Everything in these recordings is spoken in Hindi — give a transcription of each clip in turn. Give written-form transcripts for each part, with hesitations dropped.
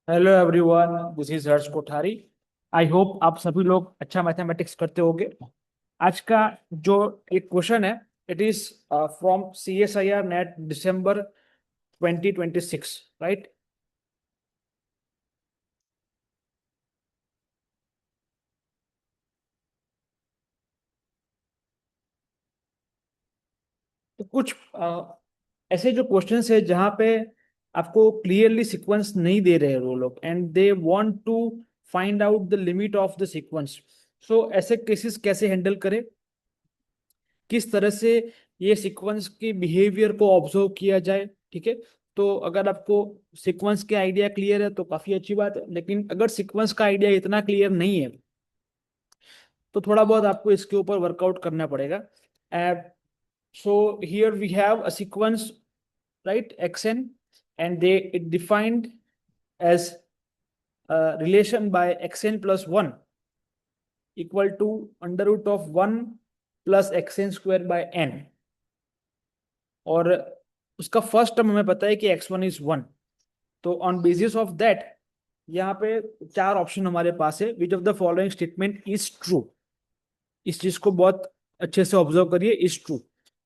Hello everyone, this is Harsh Kothari. I hope आप सभी लोग अच्छा मैथमेटिक्स करते होंगे। आज का जो एक क्वेश्चन है, it is from CSIR net December 2026, right. तो कुछ ऐसे जो क्वेश्चंस है जहाँ पे आपको क्लियरली सीक्वेंस नहीं दे रहे हैं वो लोग, and they want to find out the limit of the sequence. So ऐसे केसेस कैसे हैंडल करें, किस तरह से ये सीक्वेंस के बिहेवियर को ऑब्जर्व किया जाए, ठीक है। तो अगर आपको सीक्वेंस के आइडिया क्लियर है तो काफी अच्छी बात है, लेकिन अगर सीक्वेंस का आइडिया इतना क्लियर नहीं है तो थोड़ा बहुत आपको इसके ऊपर वर्कआउट करना पड़ेगा। So here we have a sequence, right, xn, and they it defined as a relation by xn plus 1 equal to under root of 1 plus xn square by n। और उसका फर्स्ट टर्म हमें पता है कि x1 is 1। तो ऑन बेसिस ऑफ दैट यहाँ पे चार ऑप्शन हमारे पास है, which of the following statement is true. इस चीज को बहुत अच्छे से ऑब्जर्व करिए, इज ट्रू।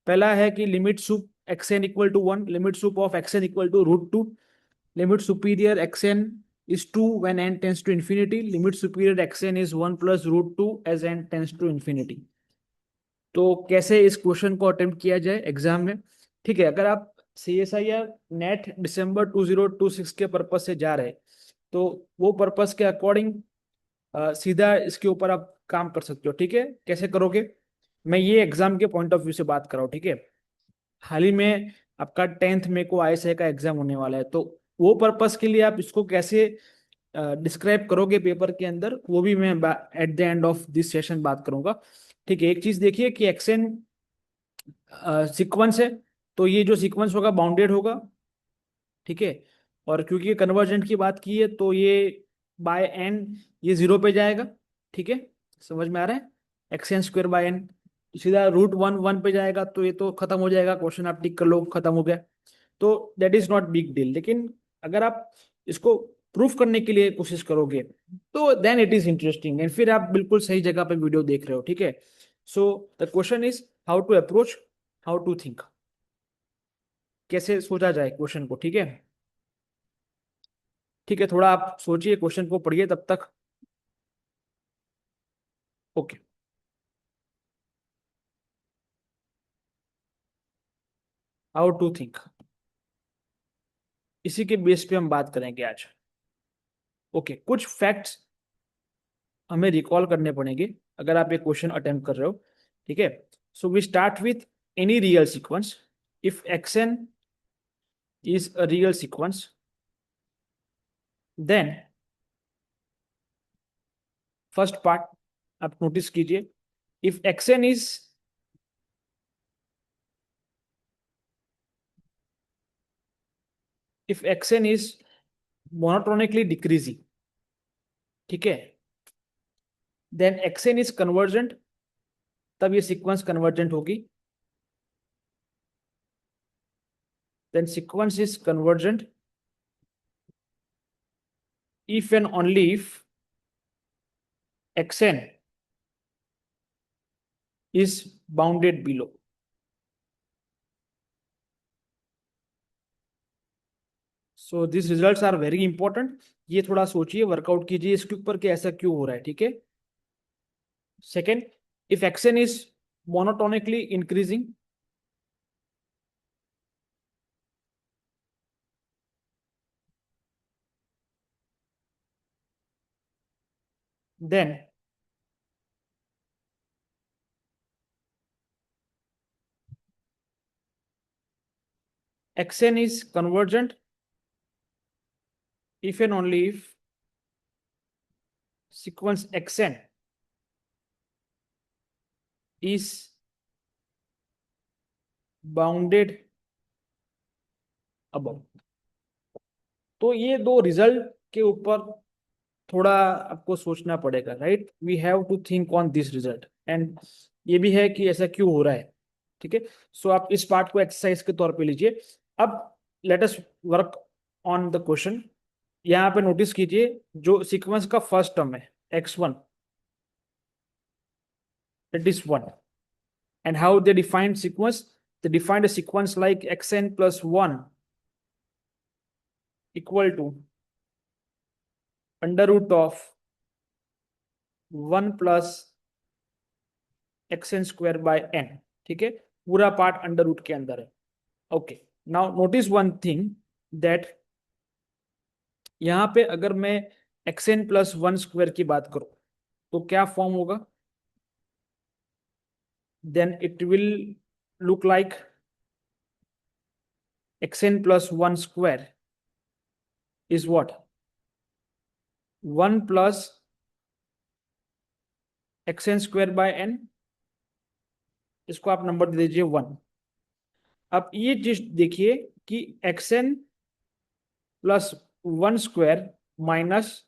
पहला है कि limit sup xn equal to 1, limit sup of xn equal to √2, limit superior xn is 2 when n tends to infinity, limit superior xn is 1 plus √2 as n tends to infinity। तो कैसे इस क्वेश्चन को अटेम्प्ट किया जाए एग्जाम में, ठीक है। अगर आप CSIR नेट दिसंबर 2026 के पर्पज से जा रहे हैं तो वो पर्पज के अकॉर्डिंग सीधा इसके ऊपर आप काम कर सकते हो, ठीक है। कैसे करोगे, मैं ये एग्जाम के पॉइंट ऑफ व्यू से बात कर रहा हूँ, ठीक है। हाल ही में आपका 10 मई को ISI का एग्जाम होने वाला है, तो वो पर्पस के लिए आप इसको कैसे डिस्क्राइब करोगे पेपर के अंदर, वो भी मैं at the end of this session बात करूंगा, ठीक है। एक चीज देखिए कि एक्सएन सीक्वेंस है, तो ये जो सीक्वेंस होगा बाउंडेड होगा, ठीक है। और क्योंकि कन्वर्जेंट की बात की है तो ये बाय एन ये 0 पे जाएगा, ठीक है। समझ में आ रहा है, एक्सएन स्क्वायर बाय एन सीधा √1 1 पे जाएगा, तो ये तो खत्म हो जाएगा, क्वेश्चन आप टिक कर लो, खत्म हो गया। तो that is not big deal. लेकिन अगर आप इसको प्रूफ करने के लिए कोशिश करोगे तो then it is interesting, and फिर आप बिल्कुल सही जगह पे वीडियो देख रहे हो, ठीक है। So the question is how to approach, how to think, कैसे सोचा जाए क्वेश्चन को, ठीक है। ठीक है, थोड़ा आप सोचिए, क्वेश्चन को पढ़िए तब तक। ओके, हाउ टू थिंक, इसी के बेस पे हम बात करेंगे आज। ओके, कुछ फैक्ट्स हमें रिकॉल करने पड़ेंगे अगर आप एक क्वेश्चन अटेम्प्ट कर रहे हो, ठीक है। So we start with any real sequence. If xn is a real sequence, then first part आप नोटिस कीजिए, इफ xn is monotonically decreasing, ठीक है, देन xn is convergent, तब ये सीक्वेंस कन्वर्जेंट होगी। Then sequence is convergent if and only if xn is bounded below। So this results are very important. ये थोड़ा सोचिए, वर्कआउट कीजिए इसके ऊपर कि ऐसा क्यों हो रहा है, ठीक है। Second, if xn is monotonically increasing, then xn is convergent if and only if sequence xn is bounded above। तो ये दो रिजल्ट के ऊपर थोड़ा आपको सोचना पड़ेगा, right. We have to think on this result, and ये भी है कि ऐसा क्यों हो रहा है, ठीक है। सो आप इस पार्ट को एक्सरसाइज के तौर पे लीजिए। अब let us work on the question. यहाँ पे नोटिस कीजिए जो सीक्वेंस का फर्स्ट टर्म है x1, that is 1. And how they defined sequence? They defined a sequence like xn plus 1 equal to under root of 1 plus xn square by n. ठीक है, पूरा पार्ट अंडर रूट के अंदर है. Okay, now notice one thing that यहाँ पे अगर मैं xn प्लस 1 स्क्वायर की बात करूं तो क्या फॉर्म होगा? then it will look like xn plus 1 square is what? 1 plus xn square by n. इसको आप नंबर दे दीजिए 1. अब ये चीज देखिए कि xn plus 1 square minus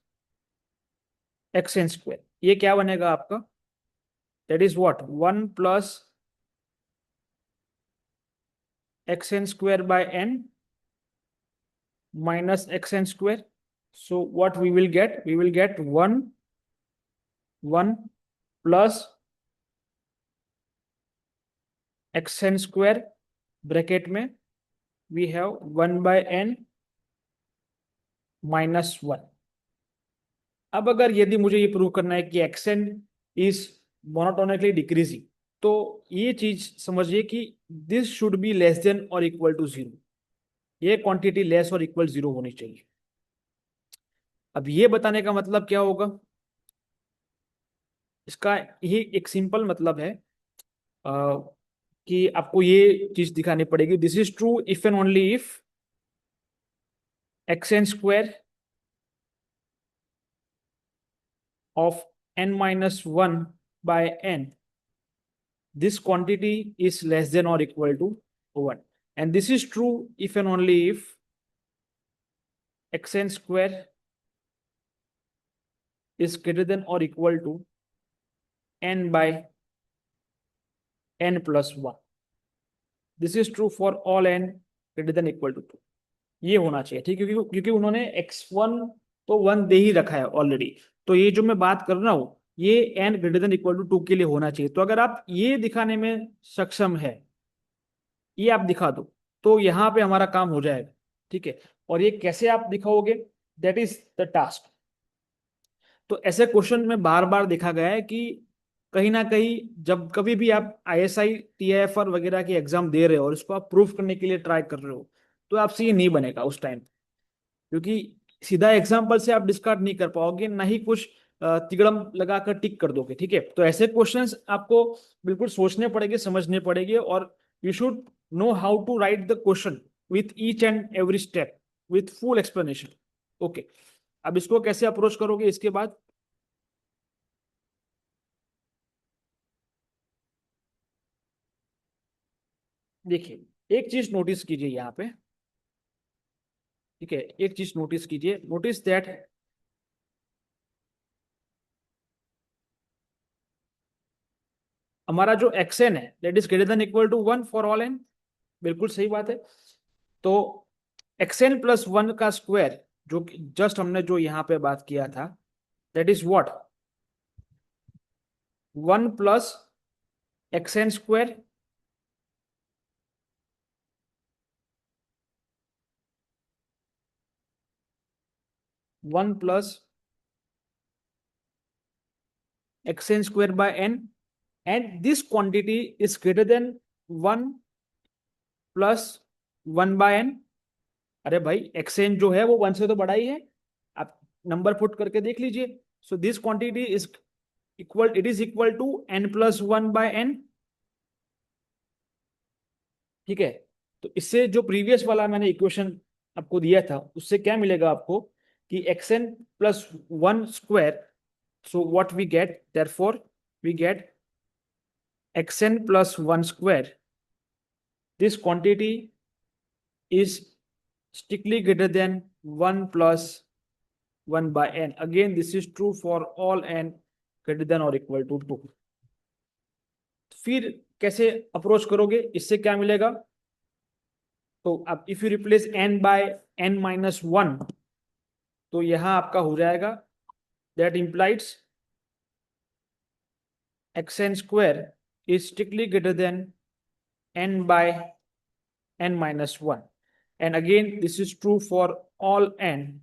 xn square, ये क्या बनेगा आपका? That is what? 1 plus xn square by n minus xn square. So what we will get? We will get 1 plus xn square bracket में we have 1 by n minus 1. अब अगर यदि मुझे ये प्रूव करना है कि xn is monotonically decreasing, तो ये चीज समझिए कि this should be less than और इक्वल टू 0. ये क्वांटिटी लेस और इक्वल 0 होनी चाहिए. अब ये बताने का मतलब क्या होगा? इसका ये एक सिंपल मतलब है कि आपको ये चीज दिखानी पड़ेगी. This is true if and only if xn square of n minus 1 by n, this quantity is less than or equal to 1. And this is true if and only if xn square is greater than or equal to n by n plus 1. This is true for all n greater than equal to 2. ये होना चाहिए, ठीक है, क्योंकि उन्होंने x1 तो 1 दे ही रखा है ऑलरेडी. तो ये जो मैं बात कर रहा हूं ये n greater than equal to 2 के लिए होना चाहिए. तो अगर आप ये दिखाने में सक्षम है, ये आप दिखा दो, तो यहां पे हमारा काम हो जाएगा. ठीक है, और ये कैसे आप दिखाओगे? That is the task. तो ऐसे क्वेश्चन में बार बार देखा गया है कि कहीं ना कहीं जब कभी भी आप ISI TIFR वगैरह की एग्जाम दे रहे हो और इसको आप प्रूफ करने के लिए ट्राई कर रहे हो, तो आपसे ये नहीं बनेगा उस टाइम, क्योंकि सीधा एग्जाम्पल से आप डिस्कार्ड नहीं कर पाओगे, ना ही कुछ तिगड़म लगाकर टिक कर दोगे. ठीक है, तो ऐसे क्वेश्चंस आपको बिल्कुल सोचने पड़ेंगे, समझने पड़ेंगे, और you should know how to write the question with each and every step with full explanation. Okay, अब इसको कैसे अप्रोच करोगे इसके बाद? देखिए एक चीज नोटिस कीजिए यहाँ पे. ठीक है, एक चीज नोटिस कीजिए. नोटिस दैट हमारा जो xn है that is greater than equal to 1 for all n. बिल्कुल सही बात है. तो xn प्लस 1 का स्क्वायर जो जस्ट हमने जो यहाँ पे बात किया था, that is what? 1 plus xn square 1 plus xn square by n, and this quantity is greater than 1 plus 1 by n. अरे भाई xn जो है वो 1 से तो बड़ा ही है, आप नंबर पुट करके देख लीजिए. So this quantity is equal, it is equal to n plus 1 by n. ठीक है, तो इससे जो प्रीवियस वाला मैंने इक्वेशन आपको दिया था उससे क्या मिलेगा आपको कि xn plus 1 square. So what we get, therefore we get xn plus 1 square. This quantity is strictly greater than 1 plus 1 by n. Again, this is true for all n greater than or equal to 2. फिर कैसे अप्रोच करोगे? इससे क्या मिलेगा? तो अब if you replace n by n minus 1, तो यहाँ आपका हो जाएगा that implies xn square is strictly greater than n by n minus 1, and again this is true for all n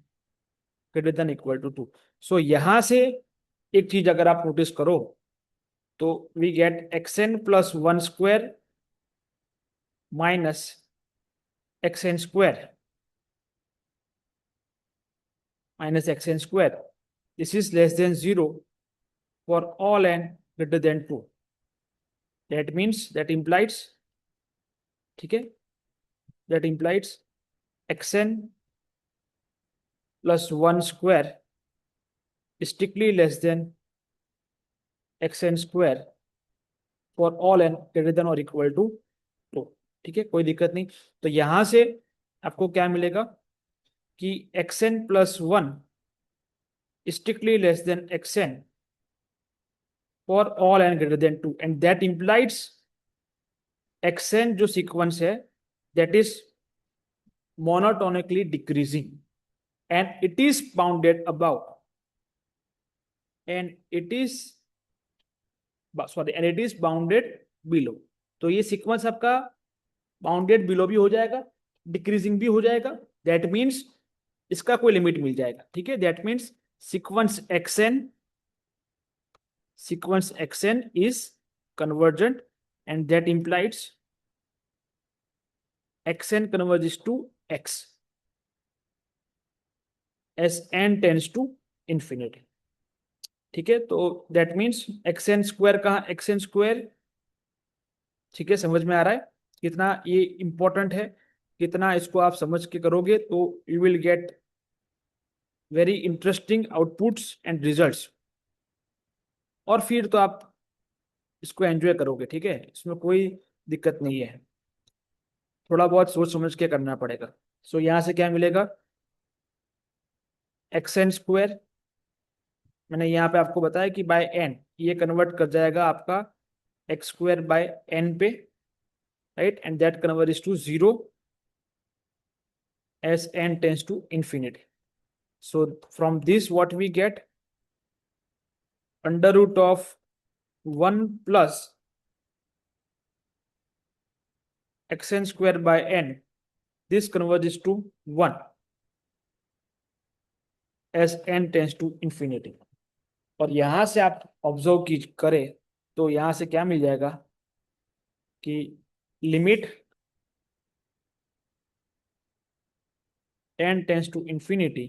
greater than equal to 2. So यहां से एक चीज अगर आप नोटिस करो तो we get xn plus 1 square minus xn square minus xn square. This is less than 0 for all n greater than 2. That means that implies, ठीक है, that implies xn plus 1 square is strictly less than xn square for all n greater than or equal to 2. ठीक है, कोई दिक्कत नहीं. तो यहां से आपको क्या मिलेगा कि xn plus 1 is strictly less than xn for all n greater than 2, and that implies xn जो सीक्वेंस है that is monotonically decreasing and it is bounded above and it is and it is bounded below. तो ये सीक्वेंस आपका बाउंडेड बिलो भी हो जाएगा, डिक्रीजिंग भी हो जाएगा. दैट मीन्स इसका कोई लिमिट मिल जाएगा. ठीक है, that means sequence xn is convergent and that implies xn converges to x as n tends to infinity. ठीक है, तो दैट मीन्स xn स्क्वायर कहा, xn स्क्वायर, ठीक है, समझ में आ रहा है कितना ये इंपॉर्टेंट है, कितना इसको आप समझ के करोगे तो you will get very interesting outputs and results, और फिर तो आप इसको एंजॉय करोगे. ठीक है, इसमें कोई दिक्कत नहीं है, थोड़ा बहुत सोच समझ के करना पड़ेगा. सो यहाँ से क्या मिलेगा, एक्स एन स्क्वायर, मैंने यहाँ पे आपको बताया कि बाय एन ये कन्वर्ट कर जाएगा आपका एक्स स्क्वायर बाय एन पे, right, and that convert is to 0 as n tends to infinity. So from this what we get, under root of 1 plus xn square by n, this converges to 1 as n tends to infinity. और यहां से आप ऑब्जर्व की करें तो यहां से क्या मिल जाएगा कि limit n tends to infinity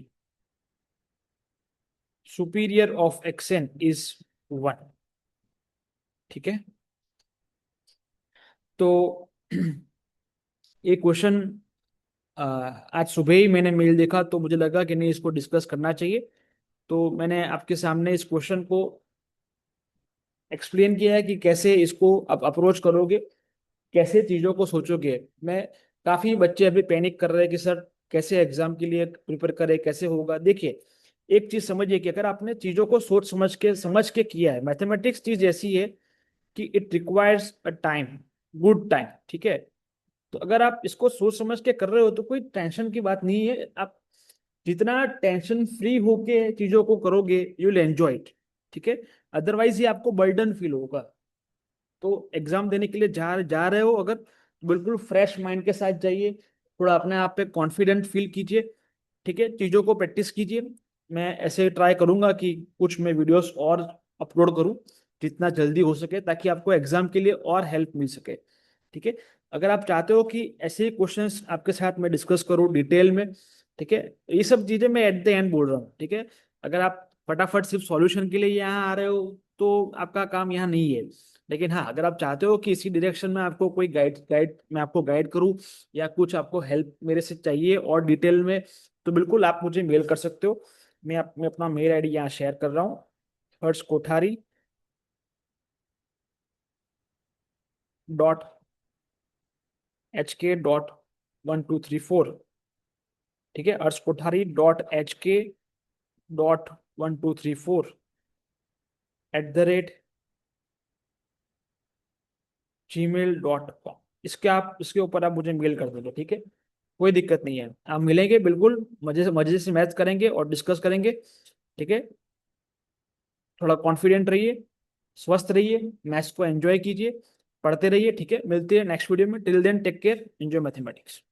superior of xn is 1. ठीक है, तो ये क्वेश्चन आज सुबह ही मैंने मेल देखा तो मुझे लगा कि नहीं इसको डिस्कस करना चाहिए, तो मैंने आपके सामने इस क्वेश्चन को एक्सप्लेन किया है कि कैसे इसको आप अप्रोच करोगे, कैसे चीज़ों को सोचोगे. मैं काफ़ी बच्चे अभी पैनिक कर रहे हैं कि सर कैसे एग्जाम के लिए प्रिपेयर करें, कैसे होगा. देखिए, एक चीज़ समझिए कि अगर आपने चीज़ों को सोच समझ के किया है, मैथमेटिक्स चीज़ ऐसी है कि it requires a time, good time. ठीक है, तो अगर आप इसको सोच समझ के कर रहे हो तो कोई टेंशन की बात नहीं है. आप जितना टेंशन फ्री होके चीजों को करोगे यू विल एंजॉय इट. ठीक है, अदरवाइज ये आपको बर्डन फील होगा. तो एग्जाम देने के लिए जा रहे हो अगर, बिल्कुल फ्रेश माइंड के साथ जाइए, थोड़ा अपने आप पे कॉन्फिडेंट फील कीजिए. ठीक है, चीजों को प्रैक्टिस कीजिए. मैं ऐसे ट्राई करूंगा कि कुछ मैं वीडियोस और अपलोड करूं जितना जल्दी हो सके ताकि आपको एग्जाम के लिए और हेल्प मिल सके. ठीक है, अगर आप चाहते हो कि ऐसे ही क्वेश्चंस आपके साथ मैं डिस्कस करूं डिटेल में, ठीक है, ये सब चीजें मैं एट द एंड बोल रहा हूँ. ठीक है, अगर आप फटाफट सिर्फ सॉल्यूशन के लिए यहाँ आ रहे हो तो आपका काम यहाँ नहीं है. लेकिन हाँ, अगर आप चाहते हो कि इसी डायरेक्शन में आपको कोई मैं आपको गाइड करूँ या कुछ आपको हेल्प मेरे से चाहिए और डिटेल में, तो बिल्कुल आप मुझे मेल कर सकते हो. मैं अपना मेल आईडी यहाँ शेयर कर रहा हूँ, hurtskothari.hk.1234. ठीक है, hurtskothari.hk.1234 @gmail.com. इसके ऊपर आप मुझे मेल कर दो. ठीक है, कोई दिक्कत नहीं है, आप मिलेंगे बिल्कुल, मजे से मैथ करेंगे और डिस्कस करेंगे। ठीक है, थोड़ा कॉन्फिडेंट रहिए, स्वस्थ रहिए, मैथ्स को एंजॉय कीजिए, पढ़ते रहिए। ठीक है, मिलते हैं नेक्स्ट वीडियो में। Till then take care, enjoy mathematics.